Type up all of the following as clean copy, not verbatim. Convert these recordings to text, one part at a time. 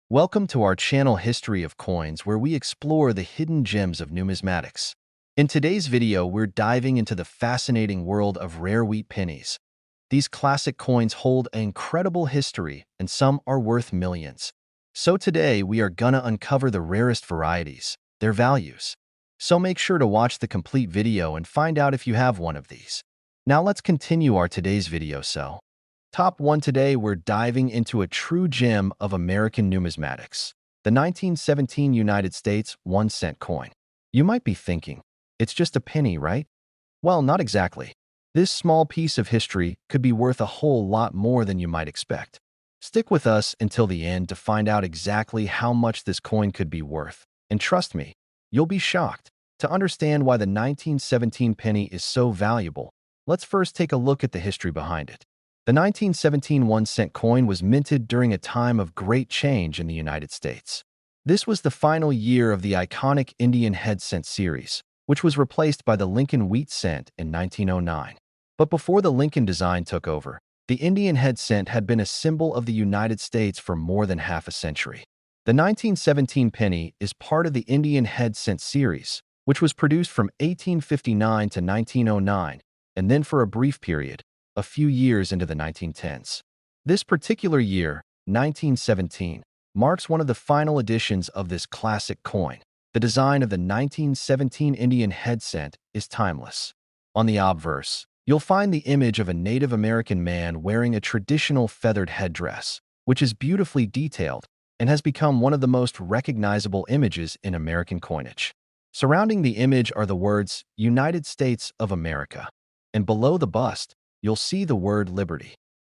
Welcome to our channel History of Coins, where we explore the hidden gems of numismatics. In today's video, we're diving into the fascinating world of rare wheat pennies. These classic coins hold an incredible history, and some are worth millions. So today, we are gonna uncover the rarest varieties, their values. So make sure to watch the complete video and find out if you have one of these. Now let's continue our today's video. Top 1 today, we're diving into a true gem of American numismatics, the 1917 United States 1-cent coin. You might be thinking, it's just a penny, right? Well, not exactly. This small piece of history could be worth a whole lot more than you might expect. Stick with us until the end to find out exactly how much this coin could be worth. And trust me, you'll be shocked. To understand why the 1917 penny is so valuable, let's first take a look at the history behind it. The 1917 1-cent coin was minted during a time of great change in the United States. This was the final year of the iconic Indian head cent series, which was replaced by the Lincoln wheat cent in 1909. But before the Lincoln design took over, the Indian head cent had been a symbol of the United States for more than half a century. The 1917 penny is part of the Indian head cent series, which was produced from 1859 to 1909, and then for a brief period, a few years into the 1910s. This particular year, 1917, marks one of the final editions of this classic coin. The design of the 1917 Indian head cent is timeless. On the obverse, you'll find the image of a Native American man wearing a traditional feathered headdress, which is beautifully detailed and has become one of the most recognizable images in American coinage. Surrounding the image are the words United States of America, and below the bust, you'll see the word liberty.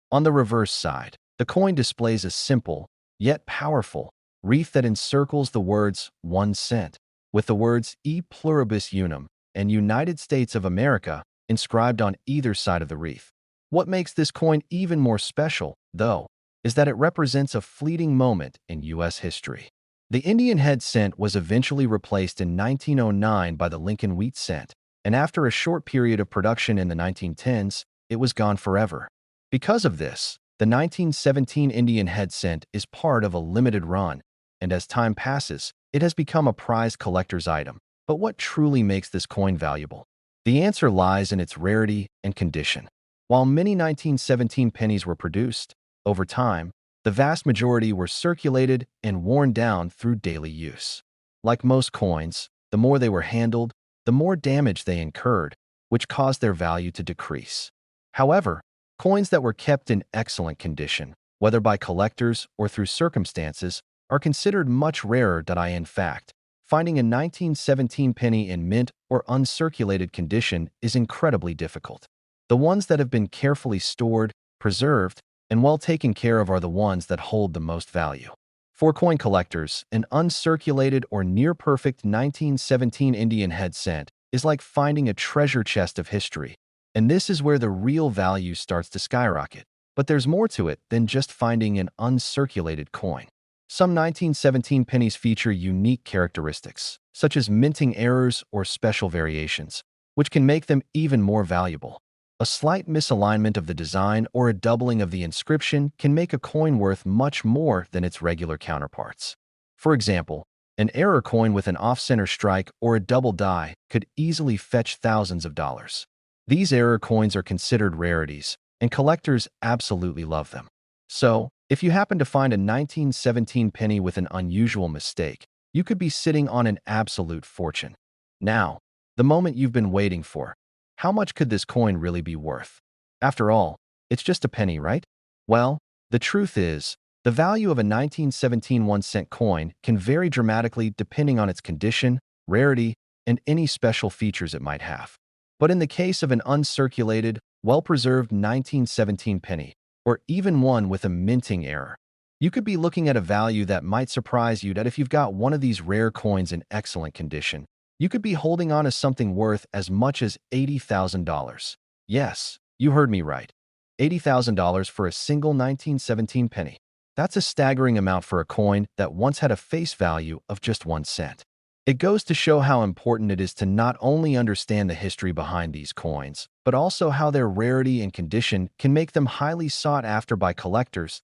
On the reverse side, the coin displays a simple, yet powerful, wreath that encircles the words 1 cent, with the words E pluribus unum and United States of America inscribed on either side of the wreath. What makes this coin even more special, though, is that it represents a fleeting moment in U.S. history. The Indian head cent was eventually replaced in 1909 by the Lincoln wheat cent, and after a short period of production in the 1910s, it was gone forever. Because of this, the 1917 Indian head cent is part of a limited run, and as time passes, it has become a prized collector's item. But what truly makes this coin valuable? The answer lies in its rarity and condition. While many 1917 pennies were produced, over time, the vast majority were circulated and worn down through daily use. Like most coins, the more they were handled, the more damage they incurred, which caused their value to decrease. However, coins that were kept in excellent condition, whether by collectors or through circumstances, are considered much rarer. In fact, finding a 1917 penny in mint or uncirculated condition is incredibly difficult. The ones that have been carefully stored, preserved, and well taken care of are the ones that hold the most value. For coin collectors, an uncirculated or near-perfect 1917 Indian head cent is like finding a treasure chest of history. And this is where the real value starts to skyrocket. But there's more to it than just finding an uncirculated coin. Some 1917 pennies feature unique characteristics, such as minting errors or special variations, which can make them even more valuable. A slight misalignment of the design or a doubling of the inscription can make a coin worth much more than its regular counterparts. For example, an error coin with an off-center strike or a double die could easily fetch thousands of dollars. These error coins are considered rarities, and collectors absolutely love them. So, if you happen to find a 1917 penny with an unusual mistake, you could be sitting on an absolute fortune. Now, the moment you've been waiting for. How much could this coin really be worth? After all, it's just a penny, right? Well, the truth is, the value of a 1917 1-cent coin can vary dramatically depending on its condition, rarity, and any special features it might have. But in the case of an uncirculated, well-preserved 1917 penny, or even one with a minting error, you could be looking at a value that might surprise you. That if you've got one of these rare coins in excellent condition, you could be holding on to something worth as much as $80,000. Yes, you heard me right. $80,000 for a single 1917 penny. That's a staggering amount for a coin that once had a face value of just 1 cent. It goes to show how important it is to not only understand the history behind these coins, but also how their rarity and condition can make them highly sought after by collectors.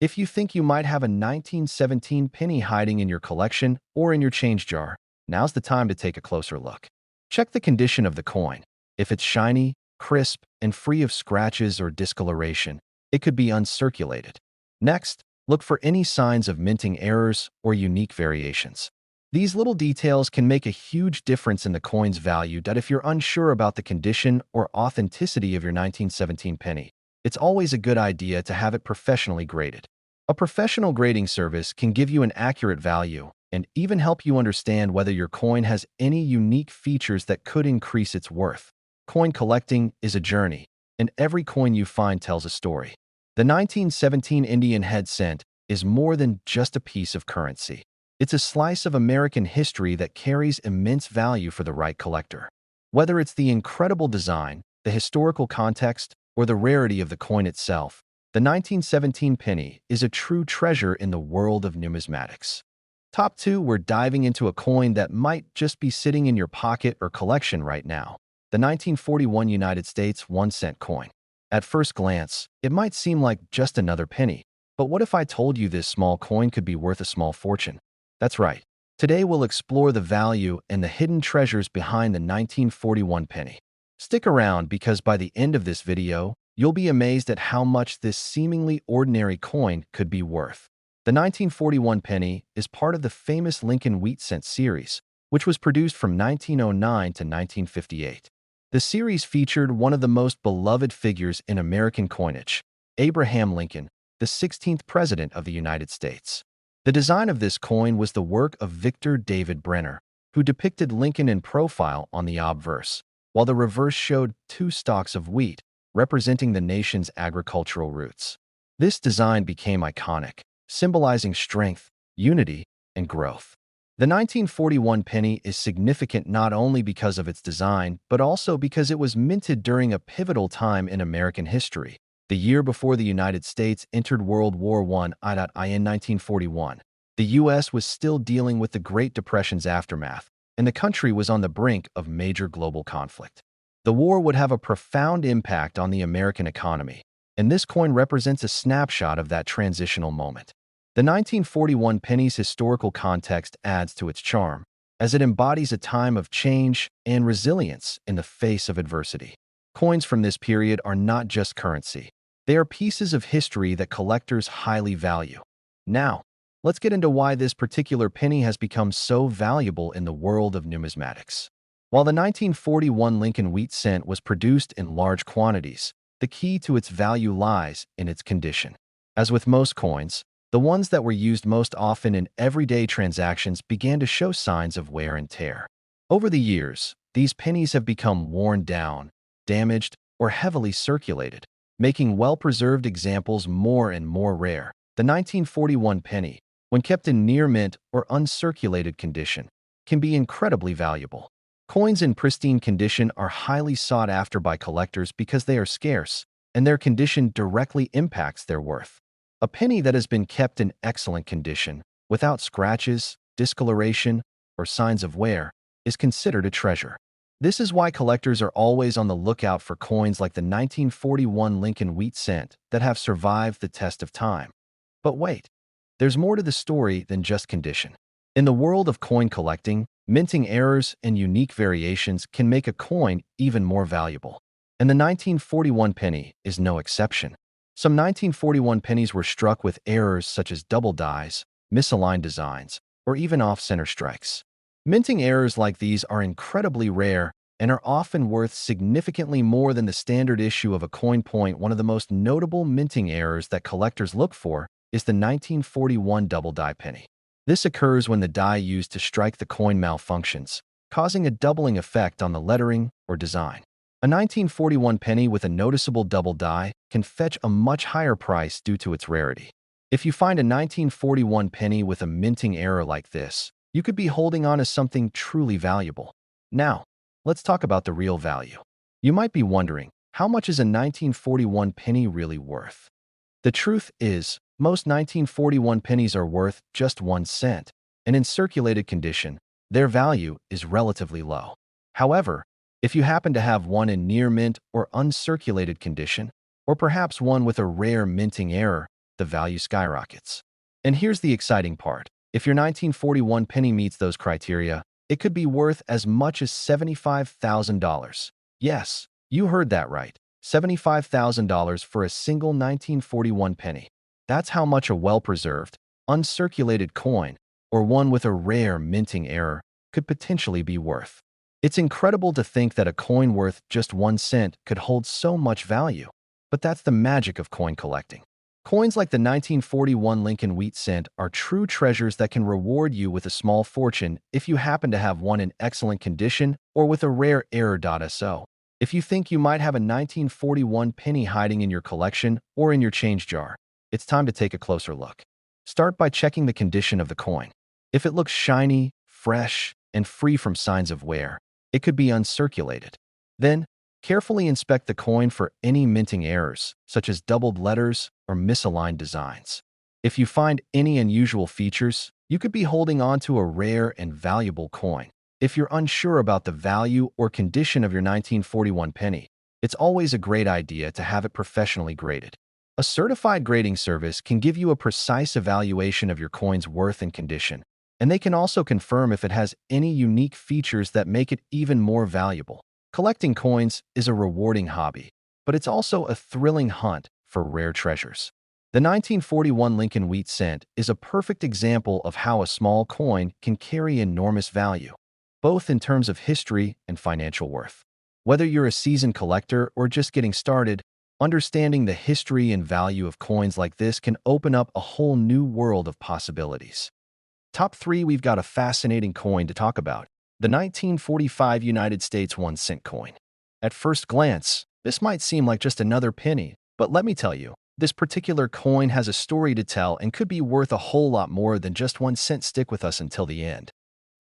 If you think you might have a 1917 penny hiding in your collection or in your change jar, now's the time to take a closer look. Check the condition of the coin. If it's shiny, crisp, and free of scratches or discoloration, it could be uncirculated. Next, look for any signs of minting errors or unique variations. These little details can make a huge difference in the coin's value. That if you're unsure about the condition or authenticity of your 1917 penny, it's always a good idea to have it professionally graded. A professional grading service can give you an accurate value and even help you understand whether your coin has any unique features that could increase its worth. Coin collecting is a journey, and every coin you find tells a story. The 1917 Indian head cent is more than just a piece of currency. It's a slice of American history that carries immense value for the right collector. Whether it's the incredible design, the historical context, or the rarity of the coin itself, the 1917 penny is a true treasure in the world of numismatics. Top 2, we're diving into a coin that might just be sitting in your pocket or collection right now. The 1941 United States 1-cent coin. At first glance, it might seem like just another penny, but what if I told you this small coin could be worth a small fortune? That's right. Today we'll explore the value and the hidden treasures behind the 1941 penny. Stick around because by the end of this video, you'll be amazed at how much this seemingly ordinary coin could be worth. The 1941 penny is part of the famous Lincoln Wheat Cent series, which was produced from 1909 to 1958. The series featured one of the most beloved figures in American coinage, Abraham Lincoln, the 16th President of the United States. The design of this coin was the work of Victor David Brenner, who depicted Lincoln in profile on the obverse, while the reverse showed 2 stalks of wheat, representing the nation's agricultural roots. This design became iconic, symbolizing strength, unity, and growth. The 1941 penny is significant not only because of its design, but also because it was minted during a pivotal time in American history, the year before the United States entered World War I. In 1941, the U.S. was still dealing with the Great Depression's aftermath, and the country was on the brink of major global conflict. The war would have a profound impact on the American economy, and this coin represents a snapshot of that transitional moment. The 1941 penny's historical context adds to its charm, as it embodies a time of change and resilience in the face of adversity. Coins from this period are not just currency. They are pieces of history that collectors highly value. Now, let's get into why this particular penny has become so valuable in the world of numismatics. While the 1941 Lincoln Wheat Cent was produced in large quantities, the key to its value lies in its condition. As with most coins, the ones that were used most often in everyday transactions began to show signs of wear and tear. Over the years, these pennies have become worn down, damaged, or heavily circulated, making well-preserved examples more and more rare. The 1941 penny, when kept in near mint or uncirculated condition, can be incredibly valuable. Coins in pristine condition are highly sought after by collectors because they are scarce, and their condition directly impacts their worth. A penny that has been kept in excellent condition, without scratches, discoloration, or signs of wear, is considered a treasure. This is why collectors are always on the lookout for coins like the 1941 Lincoln Wheat Cent that have survived the test of time. But wait, there's more to the story than just condition. In the world of coin collecting, minting errors and unique variations can make a coin even more valuable. And the 1941 penny is no exception. Some 1941 pennies were struck with errors such as double dies, misaligned designs, or even off-center strikes. Minting errors like these are incredibly rare and are often worth significantly more than the standard issue of a coin point. One of the most notable minting errors that collectors look for is the 1941 double die penny. This occurs when the die used to strike the coin malfunctions, causing a doubling effect on the lettering or design. A 1941 penny with a noticeable double die can fetch a much higher price due to its rarity. If you find a 1941 penny with a minting error like this, you could be holding on to something truly valuable. Now, let's talk about the real value. You might be wondering, how much is a 1941 penny really worth? The truth is, most 1941 pennies are worth just 1 cent, and in circulated condition, their value is relatively low. However, if you happen to have one in near mint or uncirculated condition, or perhaps one with a rare minting error, the value skyrockets. And here's the exciting part. If your 1941 penny meets those criteria, it could be worth as much as $75,000. Yes, you heard that right. $75,000 for a single 1941 penny. That's how much a well-preserved, uncirculated coin, or one with a rare minting error, could potentially be worth. It's incredible to think that a coin worth just 1 cent could hold so much value. But that's the magic of coin collecting. Coins like the 1941 Lincoln Wheat cent are true treasures that can reward you with a small fortune if you happen to have one in excellent condition or with a rare error.so. If you think you might have a 1941 penny hiding in your collection or in your change jar, it's time to take a closer look. Start by checking the condition of the coin. If it looks shiny, fresh, and free from signs of wear, it could be uncirculated. Then, carefully inspect the coin for any minting errors, such as doubled letters or misaligned designs. If you find any unusual features, you could be holding on to a rare and valuable coin. If you're unsure about the value or condition of your 1941 penny, it's always a great idea to have it professionally graded. A certified grading service can give you a precise evaluation of your coin's worth and condition, and they can also confirm if it has any unique features that make it even more valuable. Collecting coins is a rewarding hobby, but it's also a thrilling hunt for rare treasures. The 1941 Lincoln Wheat cent is a perfect example of how a small coin can carry enormous value, both in terms of history and financial worth. Whether you're a seasoned collector or just getting started, understanding the history and value of coins like this can open up a whole new world of possibilities. Top 3, we've got a fascinating coin to talk about. The 1945 United States 1 cent coin. At first glance, this might seem like just another penny, but let me tell you, this particular coin has a story to tell and could be worth a whole lot more than just 1 cent. Stick with us until the end.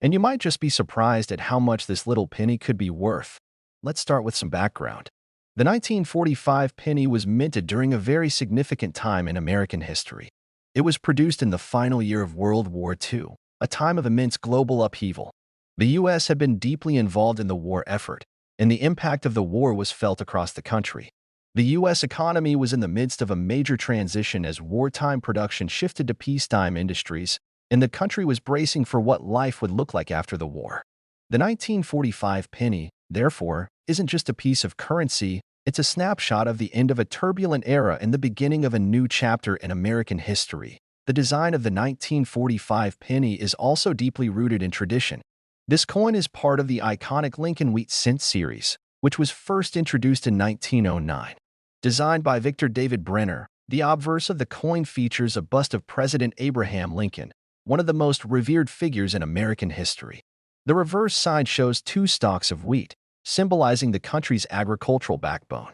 And you might just be surprised at how much this little penny could be worth. Let's start with some background. The 1945 penny was minted during a very significant time in American history. It was produced in the final year of World War II, a time of immense global upheaval. The U.S. had been deeply involved in the war effort, and the impact of the war was felt across the country. The U.S. economy was in the midst of a major transition as wartime production shifted to peacetime industries, and the country was bracing for what life would look like after the war. The 1945 penny, therefore, isn't just a piece of currency, it's a snapshot of the end of a turbulent era and the beginning of a new chapter in American history. The design of the 1945 penny is also deeply rooted in tradition. This coin is part of the iconic Lincoln Wheat cent series, which was first introduced in 1909. Designed by Victor David Brenner, the obverse of the coin features a bust of President Abraham Lincoln, one of the most revered figures in American history. The reverse side shows 2 stalks of wheat, symbolizing the country's agricultural backbone.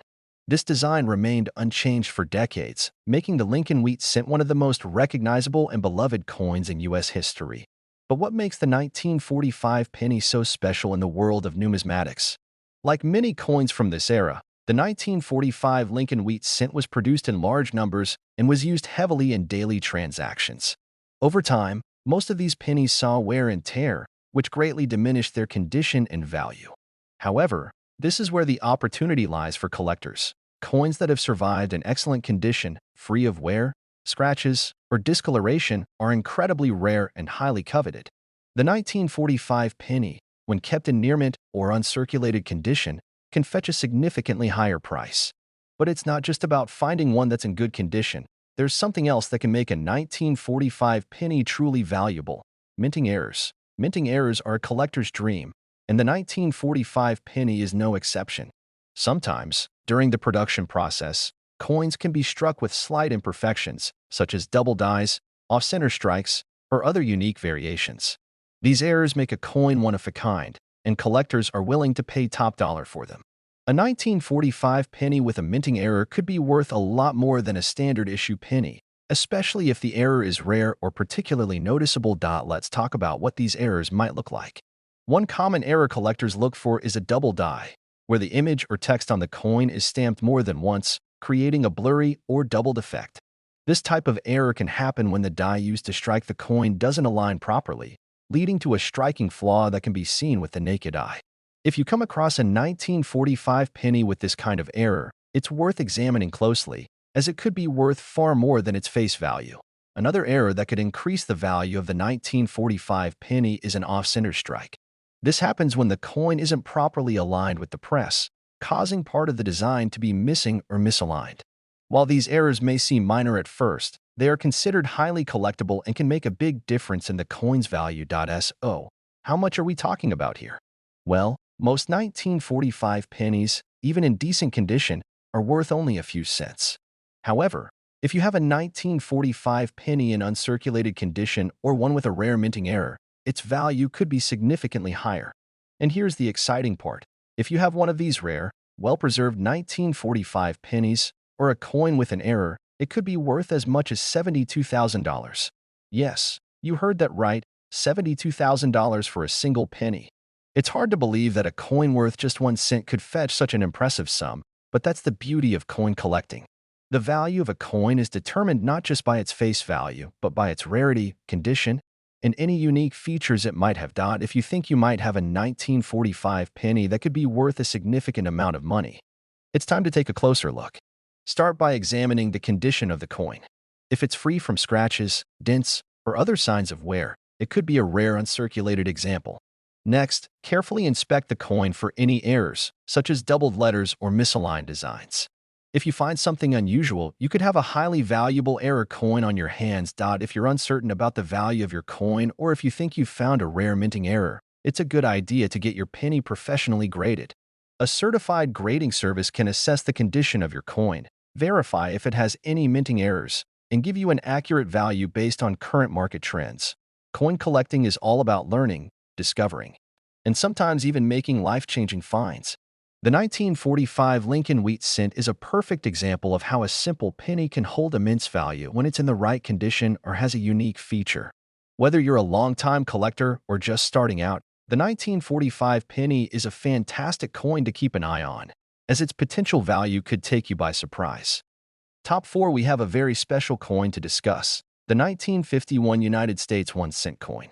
This design remained unchanged for decades, making the Lincoln Wheat cent one of the most recognizable and beloved coins in U.S. history. But what makes the 1945 penny so special in the world of numismatics? Like many coins from this era, the 1945 Lincoln Wheat cent was produced in large numbers and was used heavily in daily transactions. Over time, most of these pennies saw wear and tear, which greatly diminished their condition and value. However, this is where the opportunity lies for collectors. Coins that have survived in excellent condition, free of wear, scratches, or discoloration are incredibly rare and highly coveted. The 1945 penny, when kept in near mint or uncirculated condition, can fetch a significantly higher price. But it's not just about finding one that's in good condition. There's something else that can make a 1945 penny truly valuable: minting errors. Minting errors are a collector's dream, and the 1945 penny is no exception. Sometimes, during the production process, coins can be struck with slight imperfections, such as double dies, off-center strikes, or other unique variations. These errors make a coin one of a kind, and collectors are willing to pay top dollar for them. A 1945 penny with a minting error could be worth a lot more than a standard issue penny, especially if the error is rare or particularly noticeable. Let's talk about what these errors might look like. One common error collectors look for is a double die, where the image or text on the coin is stamped more than once, creating a blurry or doubled effect. This type of error can happen when the die used to strike the coin doesn't align properly, leading to a striking flaw that can be seen with the naked eye. If you come across a 1945 penny with this kind of error, it's worth examining closely, as it could be worth far more than its face value. Another error that could increase the value of the 1945 penny is an off-center strike. This happens when the coin isn't properly aligned with the press, causing part of the design to be missing or misaligned. While these errors may seem minor at first, they are considered highly collectible and can make a big difference in the coin's value. So, how much are we talking about here? Well, most 1945 pennies, even in decent condition, are worth only a few cents. However, if you have a 1945 penny in uncirculated condition or one with a rare minting error, its value could be significantly higher. And here's the exciting part. If you have one of these rare, well-preserved 1945 pennies or a coin with an error, it could be worth as much as $72,000. Yes, you heard that right, $72,000 for a single penny. It's hard to believe that a coin worth just 1 cent could fetch such an impressive sum, but that's the beauty of coin collecting. The value of a coin is determined not just by its face value, but by its rarity, condition, and any unique features it might have. If you think you might have a 1945 penny that could be worth a significant amount of money, it's time to take a closer look. Start by examining the condition of the coin. If it's free from scratches, dents, or other signs of wear, it could be a rare uncirculated example. Next, carefully inspect the coin for any errors, such as doubled letters or misaligned designs. If you find something unusual, you could have a highly valuable error coin on your hands. If you're uncertain about the value of your coin or if you think you've found a rare minting error, it's a good idea to get your penny professionally graded. A certified grading service can assess the condition of your coin, verify if it has any minting errors, and give you an accurate value based on current market trends. Coin collecting is all about learning, discovering, and sometimes even making life-changing finds. The 1945 Lincoln Wheat cent is a perfect example of how a simple penny can hold immense value when it's in the right condition or has a unique feature. Whether you're a long-time collector or just starting out, the 1945 penny is a fantastic coin to keep an eye on, as its potential value could take you by surprise. Top 4, we have a very special coin to discuss, the 1951 United States 1 cent coin.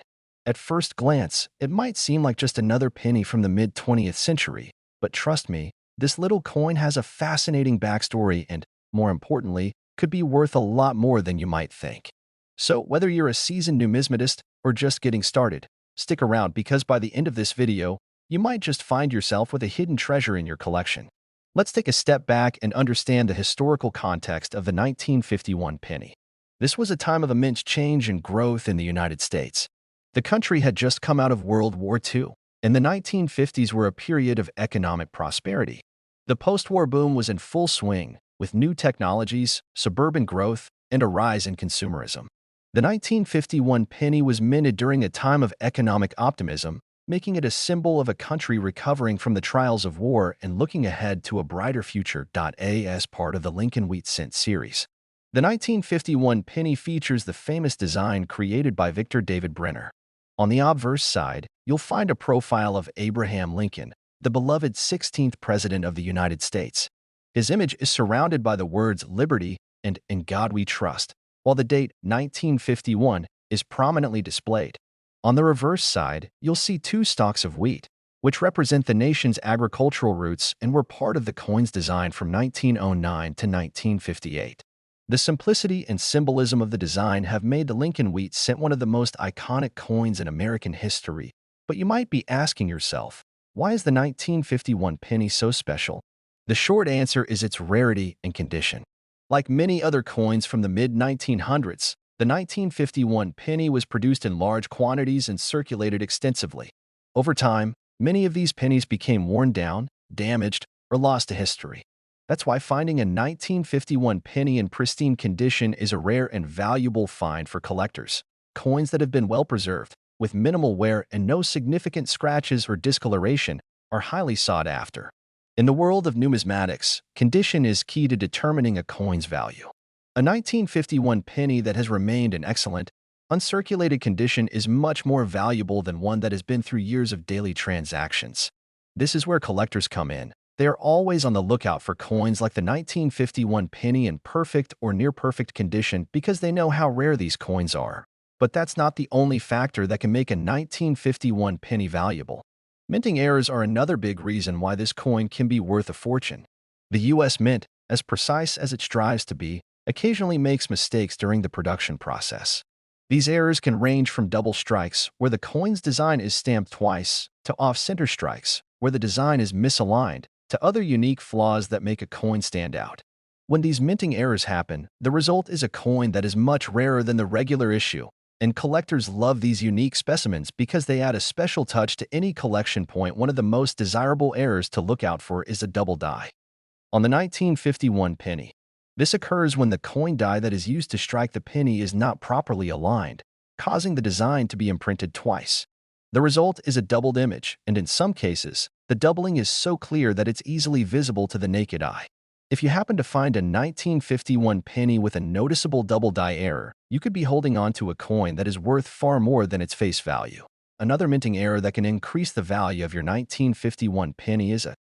At first glance, it might seem like just another penny from the mid-20th century, but trust me, this little coin has a fascinating backstory and, more importantly, could be worth a lot more than you might think. So, whether you're a seasoned numismatist or just getting started, stick around because by the end of this video, you might just find yourself with a hidden treasure in your collection. Let's take a step back and understand the historical context of the 1951 penny. This was a time of immense change and growth in the United States. The country had just come out of World War II, and the 1950s were a period of economic prosperity. The post-war boom was in full swing, with new technologies, suburban growth, and a rise in consumerism. The 1951 penny was minted during a time of economic optimism, making it a symbol of a country recovering from the trials of war and looking ahead to a brighter future. As part of the Lincoln Wheat cent series, the 1951 penny features the famous design created by Victor David Brenner. On the obverse side, you'll find a profile of Abraham Lincoln, the beloved 16th President of the United States. His image is surrounded by the words liberty and in God we trust, while the date 1951 is prominently displayed. On the reverse side, you'll see 2 stalks of wheat, which represent the nation's agricultural roots and were part of the coin's design from 1909 to 1958. The simplicity and symbolism of the design have made the Lincoln Wheat cent one of the most iconic coins in American history. But you might be asking yourself, why is the 1951 penny so special? The short answer is its rarity and condition. Like many other coins from the mid-1900s, the 1951 penny was produced in large quantities and circulated extensively. Over time, many of these pennies became worn down, damaged, or lost to history. That's why finding a 1951 penny in pristine condition is a rare and valuable find for collectors. Coins that have been well preserved, with minimal wear and no significant scratches or discoloration, are highly sought after. In the world of numismatics, condition is key to determining a coin's value. A 1951 penny that has remained in excellent, uncirculated condition is much more valuable than one that has been through years of daily transactions. This is where collectors come in. They are always on the lookout for coins like the 1951 penny in perfect or near-perfect condition because they know how rare these coins are. But that's not the only factor that can make a 1951 penny valuable. Minting errors are another big reason why this coin can be worth a fortune. The U.S. Mint, as precise as it strives to be, occasionally makes mistakes during the production process. These errors can range from double strikes, where the coin's design is stamped twice, to off-center strikes, where the design is misaligned, to other unique flaws that make a coin stand out. When these minting errors happen, the result is a coin that is much rarer than the regular issue, and collectors love these unique specimens because they add a special touch to any collection point. One of the most desirable errors to look out for is a double die. On the 1951 penny, this occurs when the coin die that is used to strike the penny is not properly aligned, causing the design to be imprinted twice. The result is a doubled image, and in some cases, the doubling is so clear that it's easily visible to the naked eye. If you happen to find a 1951 penny with a noticeable double die error, you could be holding on to a coin that is worth far more than its face value. Another minting error that can increase the value of your 1951 penny is a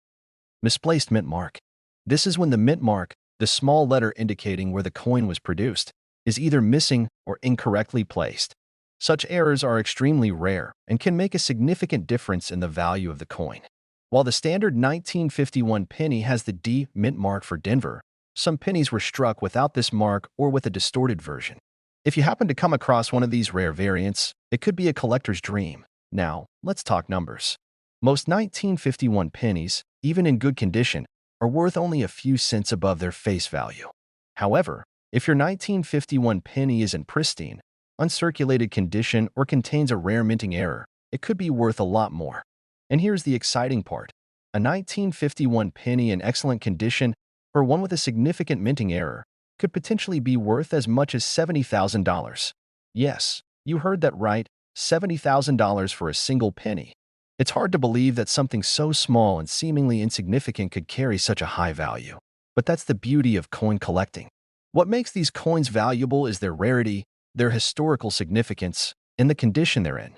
misplaced mint mark. This is when the mint mark, the small letter indicating where the coin was produced, is either missing or incorrectly placed. Such errors are extremely rare and can make a significant difference in the value of the coin. While the standard 1951 penny has the D mint mark for Denver, some pennies were struck without this mark or with a distorted version. If you happen to come across one of these rare variants, it could be a collector's dream. Now, let's talk numbers. Most 1951 pennies, even in good condition, are worth only a few cents above their face value. However, if your 1951 penny is in pristine, uncirculated condition or contains a rare minting error, it could be worth a lot more. And here's the exciting part. A 1951 penny in excellent condition, or one with a significant minting error, could potentially be worth as much as $70,000. Yes, you heard that right, $70,000 for a single penny. It's hard to believe that something so small and seemingly insignificant could carry such a high value. But that's the beauty of coin collecting. What makes these coins valuable is their rarity, their historical significance, and the condition they're in.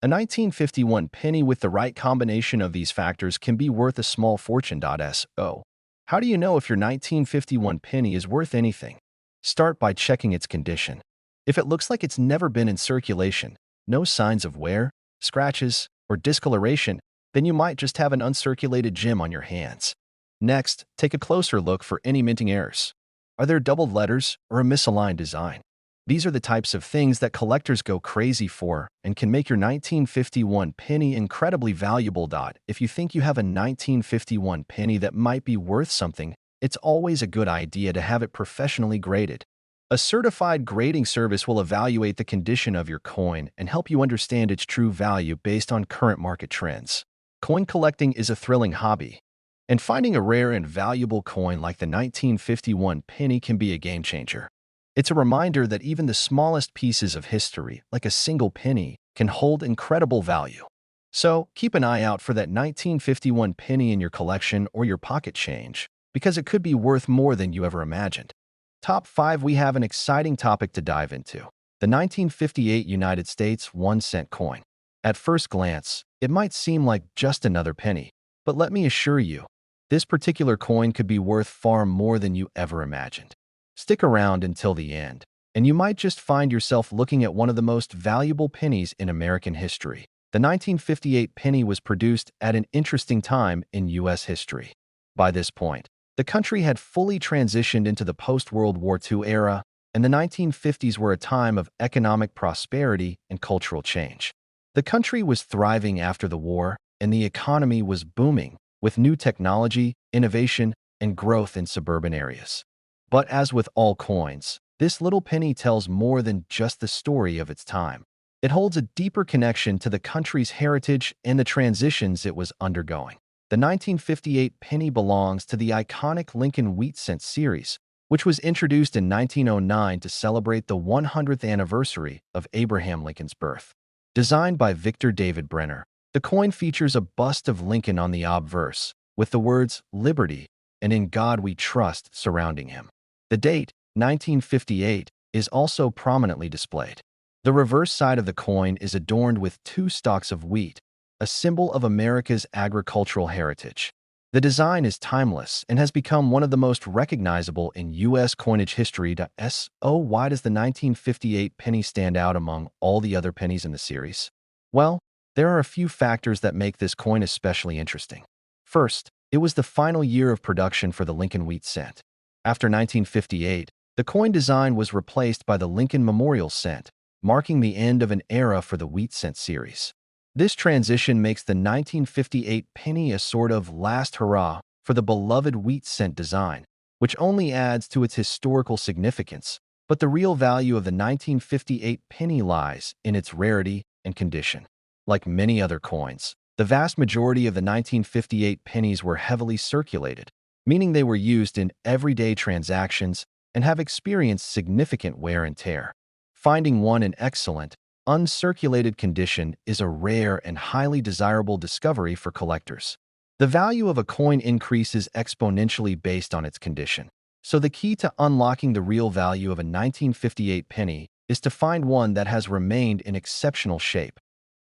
A 1951 penny with the right combination of these factors can be worth a small fortune. So, how do you know if your 1951 penny is worth anything? Start by checking its condition. If it looks like it's never been in circulation, no signs of wear, scratches, or discoloration, then you might just have an uncirculated gem on your hands. Next, take a closer look for any minting errors. Are there doubled letters or a misaligned design? These are the types of things that collectors go crazy for and can make your 1951 penny incredibly valuable. If you think you have a 1951 penny that might be worth something, it's always a good idea to have it professionally graded. A certified grading service will evaluate the condition of your coin and help you understand its true value based on current market trends. Coin collecting is a thrilling hobby, and finding a rare and valuable coin like the 1951 penny can be a game changer. It's a reminder that even the smallest pieces of history, like a single penny, can hold incredible value. So, keep an eye out for that 1951 penny in your collection or your pocket change, because it could be worth more than you ever imagined. Top 5. We have an exciting topic to dive into. The 1958 United States 1-cent coin. At first glance, it might seem like just another penny, but let me assure you, this particular coin could be worth far more than you ever imagined. Stick around until the end, and you might just find yourself looking at one of the most valuable pennies in American history. The 1958 penny was produced at an interesting time in U.S. history. By this point, the country had fully transitioned into the post-World War II era, and the 1950s were a time of economic prosperity and cultural change. The country was thriving after the war, and the economy was booming, with new technology, innovation, and growth in suburban areas. But as with all coins, this little penny tells more than just the story of its time. It holds a deeper connection to the country's heritage and the transitions it was undergoing. The 1958 penny belongs to the iconic Lincoln Wheat Cent series, which was introduced in 1909 to celebrate the 100th anniversary of Abraham Lincoln's birth. Designed by Victor David Brenner, the coin features a bust of Lincoln on the obverse, with the words "Liberty" and "In God We Trust" surrounding him. The date, 1958, is also prominently displayed. The reverse side of the coin is adorned with 2 stalks of wheat, a symbol of America's agricultural heritage. The design is timeless and has become one of the most recognizable in U.S. coinage history. So why does the 1958 penny stand out among all the other pennies in the series? Well, there are a few factors that make this coin especially interesting. First, it was the final year of production for the Lincoln Wheat Cent. After 1958, the coin design was replaced by the Lincoln Memorial cent, marking the end of an era for the wheat cent series. This transition makes the 1958 penny a sort of last hurrah for the beloved wheat cent design, which only adds to its historical significance. But the real value of the 1958 penny lies in its rarity and condition. Like many other coins, the vast majority of the 1958 pennies were heavily circulated, meaning they were used in everyday transactions and have experienced significant wear and tear. Finding one in excellent, uncirculated condition is a rare and highly desirable discovery for collectors. The value of a coin increases exponentially based on its condition. So the key to unlocking the real value of a 1958 penny is to find one that has remained in exceptional shape.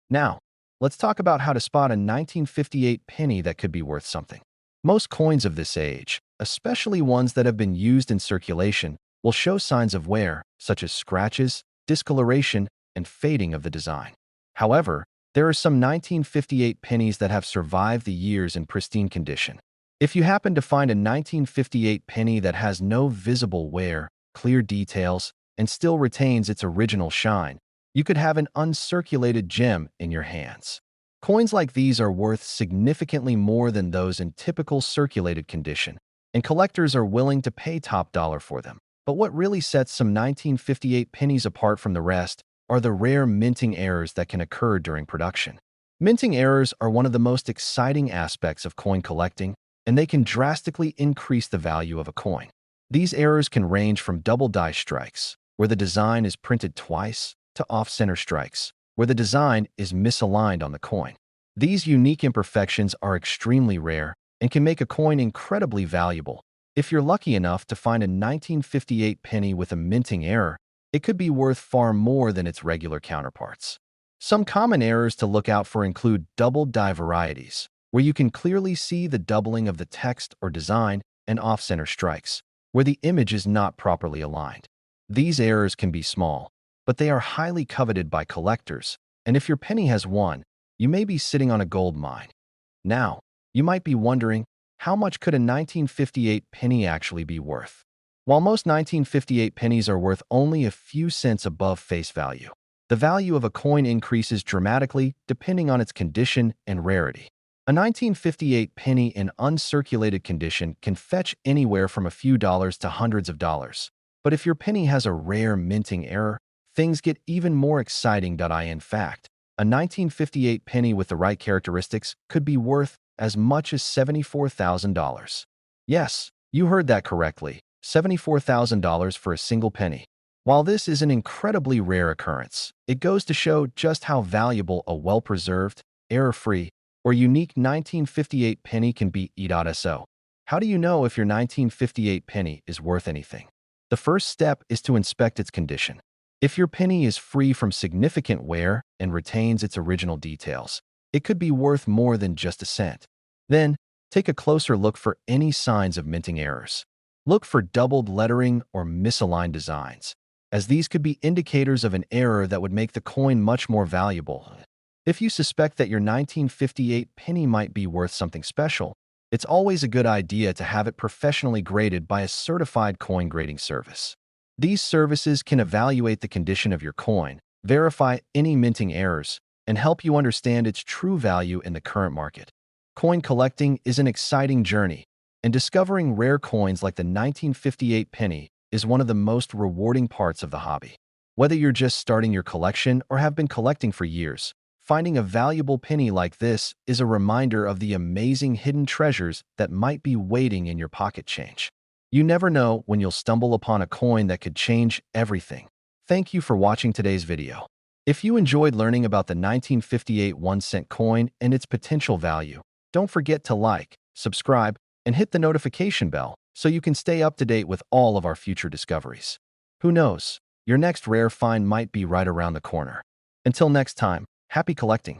Now, let's talk about how to spot a 1958 penny that could be worth something. Most coins of this age, especially ones that have been used in circulation, will show signs of wear, such as scratches, discoloration, and fading of the design. However, there are some 1958 pennies that have survived the years in pristine condition. If you happen to find a 1958 penny that has no visible wear, clear details, and still retains its original shine, you could have an uncirculated gem in your hands. Coins like these are worth significantly more than those in typical circulated condition, and collectors are willing to pay top dollar for them. But what really sets some 1958 pennies apart from the rest are the rare minting errors that can occur during production. Minting errors are one of the most exciting aspects of coin collecting, and they can drastically increase the value of a coin. These errors can range from double die strikes, where the design is printed twice, to off-center strikes, where the design is misaligned on the coin. These unique imperfections are extremely rare and can make a coin incredibly valuable. If you're lucky enough to find a 1958 penny with a minting error, it could be worth far more than its regular counterparts. Some common errors to look out for include double die varieties, where you can clearly see the doubling of the text or design, and off-center strikes, where the image is not properly aligned. These errors can be small, but they are highly coveted by collectors, and if your penny has one, you may be sitting on a gold mine. Now, you might be wondering, how much could a 1958 penny actually be worth? While most 1958 pennies are worth only a few cents above face value, the value of a coin increases dramatically depending on its condition and rarity. A 1958 penny in uncirculated condition can fetch anywhere from a few dollars to hundreds of dollars. But if your penny has a rare minting error, things get even more exciting. In fact, a 1958 penny with the right characteristics could be worth as much as $74,000. Yes, you heard that correctly. $74,000 for a single penny. While this is an incredibly rare occurrence, it goes to show just how valuable a well-preserved, error-free, or unique 1958 penny can be. So, how do you know if your 1958 penny is worth anything? The first step is to inspect its condition. If your penny is free from significant wear and retains its original details, it could be worth more than just a cent. Then, take a closer look for any signs of minting errors. Look for doubled lettering or misaligned designs, as these could be indicators of an error that would make the coin much more valuable. If you suspect that your 1958 penny might be worth something special, it's always a good idea to have it professionally graded by a certified coin grading service. These services can evaluate the condition of your coin, verify any minting errors, and help you understand its true value in the current market. Coin collecting is an exciting journey, and discovering rare coins like the 1958 penny is one of the most rewarding parts of the hobby. Whether you're just starting your collection or have been collecting for years, finding a valuable penny like this is a reminder of the amazing hidden treasures that might be waiting in your pocket change. You never know when you'll stumble upon a coin that could change everything. Thank you for watching today's video. If you enjoyed learning about the 1958 1-cent coin and its potential value, don't forget to like, subscribe, and hit the notification bell so you can stay up to date with all of our future discoveries. Who knows, your next rare find might be right around the corner. Until next time, happy collecting.